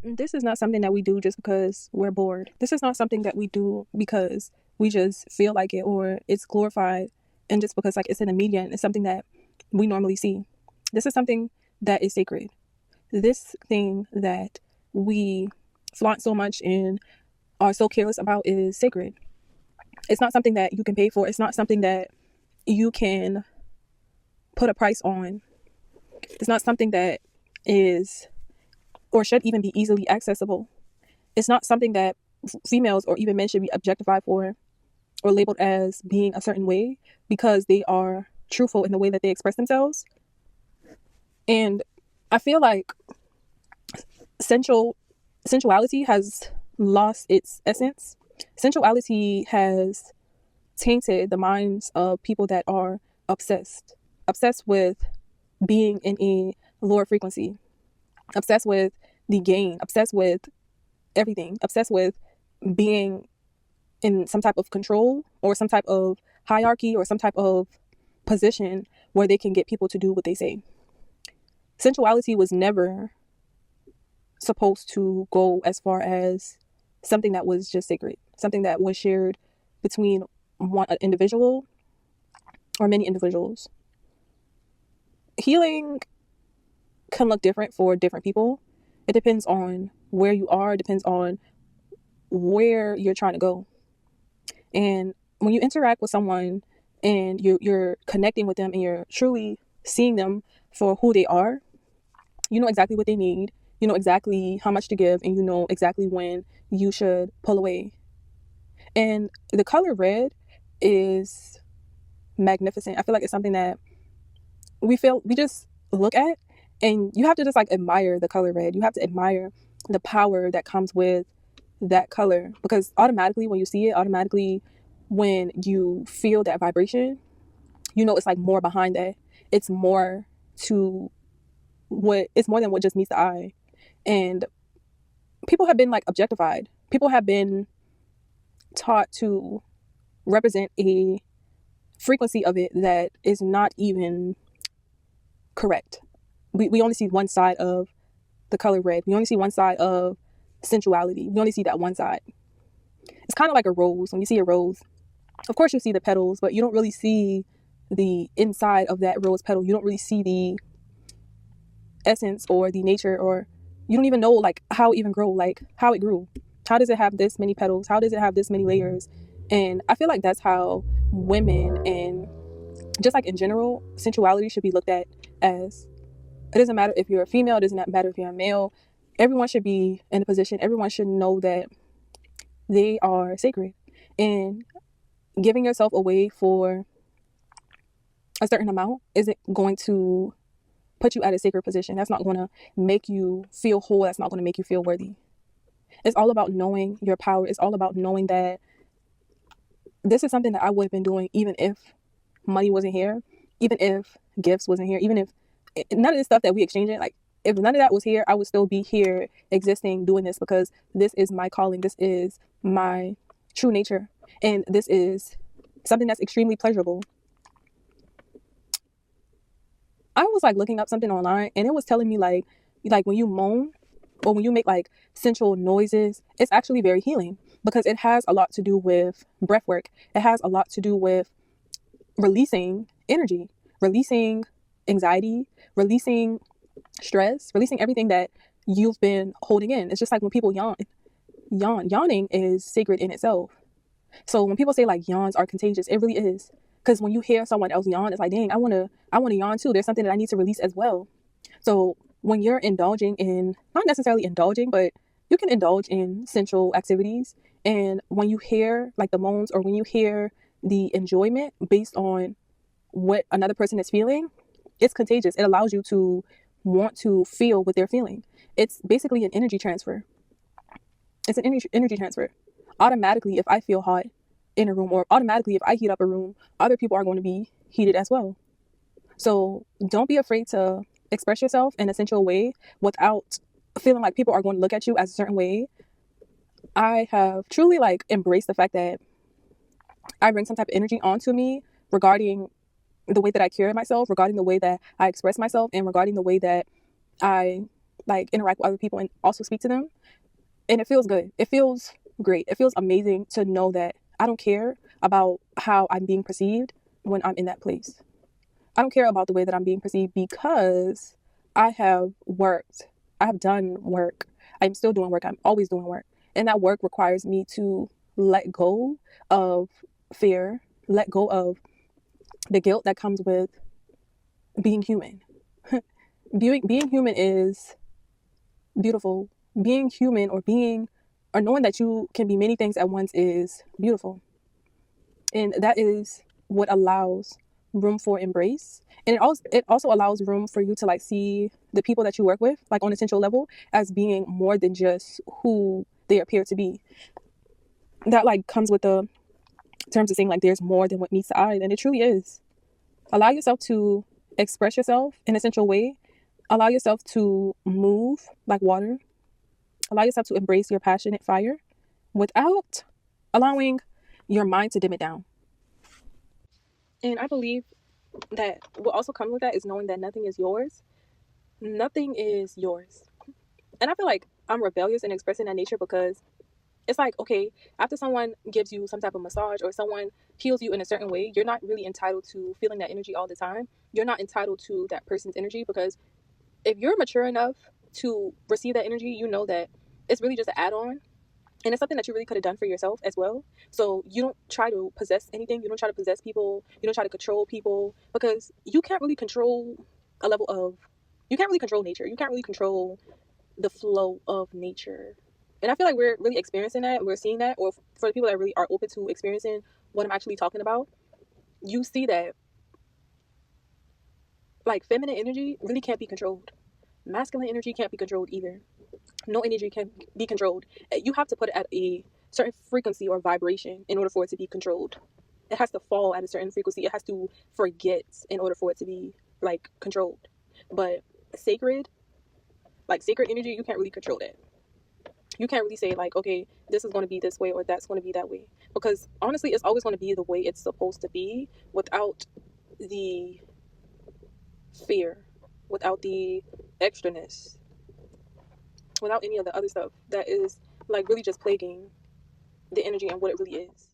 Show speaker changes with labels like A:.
A: This is not something that we do just because we're bored. This is not something that we do because we just feel like it or it's glorified and just because like it's in the media and it's something that we normally see. This is something that is sacred. This thing that we flaunt so much and are so careless about is sacred. It's not something that you can pay for. It's not something that you can put a price on. It's not something that is or should even be easily accessible. It's not something that females or even men should be objectified for or labeled as being a certain way because they are truthful in the way that they express themselves. And I feel like sensuality has lost its essence. Sensuality has tainted the minds of people that are obsessed with being in a lower frequency, obsessed with the gain, obsessed with everything, obsessed with being in some type of control or some type of hierarchy or some type of position where they can get people to do what they say. Sensuality was never supposed to go as far as something that was just sacred, something that was shared between one individual or many individuals. Healing can look different for different people. It depends on where you are, it depends on where you're trying to go. And when you interact with someone and you're connecting with them and you're truly seeing them for who they are, you know exactly what they need, you know exactly how much to give, and you know exactly when you should pull away. And the color red is magnificent. I feel like it's something that we just look at, and you have to just like admire the color red. You have to admire the power that comes with that color, because automatically when you see it, automatically when you feel that vibration, you know it's like more behind that. It's more to it's more than what just meets the eye. And people have been like objectified. People have been taught to represent a frequency of it that is not even correct. We only see one side of the color red. We only see one side of sensuality. We only see that one side. It's kind of like a rose. When you see a rose, of course you see the petals, but you don't really see the inside of that rose petal. You don't really see the essence or the nature, or you don't even know like how it even grow, like how it grew. How does it have this many petals? How does it have this many layers? And I feel like that's how women and just like in general, sensuality should be looked at as. It doesn't matter if you're a female, it doesn't matter if you're a male. Everyone should be in a position, everyone should know that they are sacred. And giving yourself away for a certain amount isn't going to put you at a sacred position. That's not going to make you feel whole. That's not going to make you feel worthy. It's all about knowing your power. It's all about knowing that this is something that I would have been doing even if money wasn't here, even if gifts wasn't here, even if none of the stuff that we exchanging, like if none of that was here, I would still be here existing, doing this, because this is my calling. This is my true nature. And this is something that's extremely pleasurable. I was like looking up something online and it was telling me like when you moan or when you make like sensual noises, it's actually very healing because it has a lot to do with breath work. It has a lot to do with releasing energy, releasing anxiety, releasing stress, releasing everything that you've been holding in. It's just like when people yawning is sacred in itself. So when people say like yawns are contagious, it really is. Because when you hear someone else yawn, it's like, dang, I wanna yawn too. There's something that I need to release as well. So when you're indulging in, not necessarily indulging, but you can indulge in sensual activities. And when you hear like the moans or when you hear the enjoyment based on what another person is feeling, it's contagious. It allows you to want to feel what they're feeling. It's basically an energy transfer. It's an energy transfer. Automatically, if I feel hot in a room, or automatically if I heat up a room, other people are going to be heated as well. So don't be afraid to express yourself in a sensual way without feeling like people are going to look at you as a certain way. I have truly like embraced the fact that I bring some type of energy onto me regarding the way that I carry myself, regarding the way that I express myself, and regarding the way that I like interact with other people and also speak to them. And it feels good. It feels great. It feels amazing to know that I don't care about how I'm being perceived when I'm in that place. I don't care about the way that I'm being perceived because I have worked. I have done work. I'm still doing work. I'm always doing work. And that work requires me to let go of fear, let go of the guilt that comes with being human. Being human is beautiful. Being human or knowing that you can be many things at once is beautiful. And that is what allows room for embrace. And it also allows room for you to like see the people that you work with, like on a sensual level, as being more than just who they appear to be. That like comes with the terms of saying like there's more than what meets the eye, and it truly is. Allow yourself to express yourself in a sensual way. Allow yourself to move like water. Allow yourself to embrace your passionate fire without allowing your mind to dim it down. And I believe that what also comes with that is knowing that nothing is yours. Nothing is yours. And I feel like I'm rebellious in expressing that nature because it's like, okay, after someone gives you some type of massage or someone heals you in a certain way, you're not really entitled to feeling that energy all the time. You're not entitled to that person's energy because if you're mature enough to receive that energy, you know that it's really just an add on. And it's something that you really could have done for yourself as well. So you don't try to possess anything. You don't try to possess people. You don't try to control people because you can't really control a level of, you can't really control nature. You can't really control the flow of nature. And I feel like we're really experiencing that. We're seeing that. Or for the people that really are open to experiencing what I'm actually talking about, you see that like feminine energy really can't be controlled. Masculine energy can't be controlled either. No energy can be controlled. You have to put it at a certain frequency or vibration in order for it to be controlled. It has to fall at a certain frequency. It has to forget in order for it to be like controlled. But sacred, like sacred energy, you can't really control that. You can't really say like, okay, this is going to be this way or that's going to be that way. Because honestly, it's always going to be the way it's supposed to be without the fear, without the extraness, without any of the other stuff that is like really just plaguing the energy and what it really is.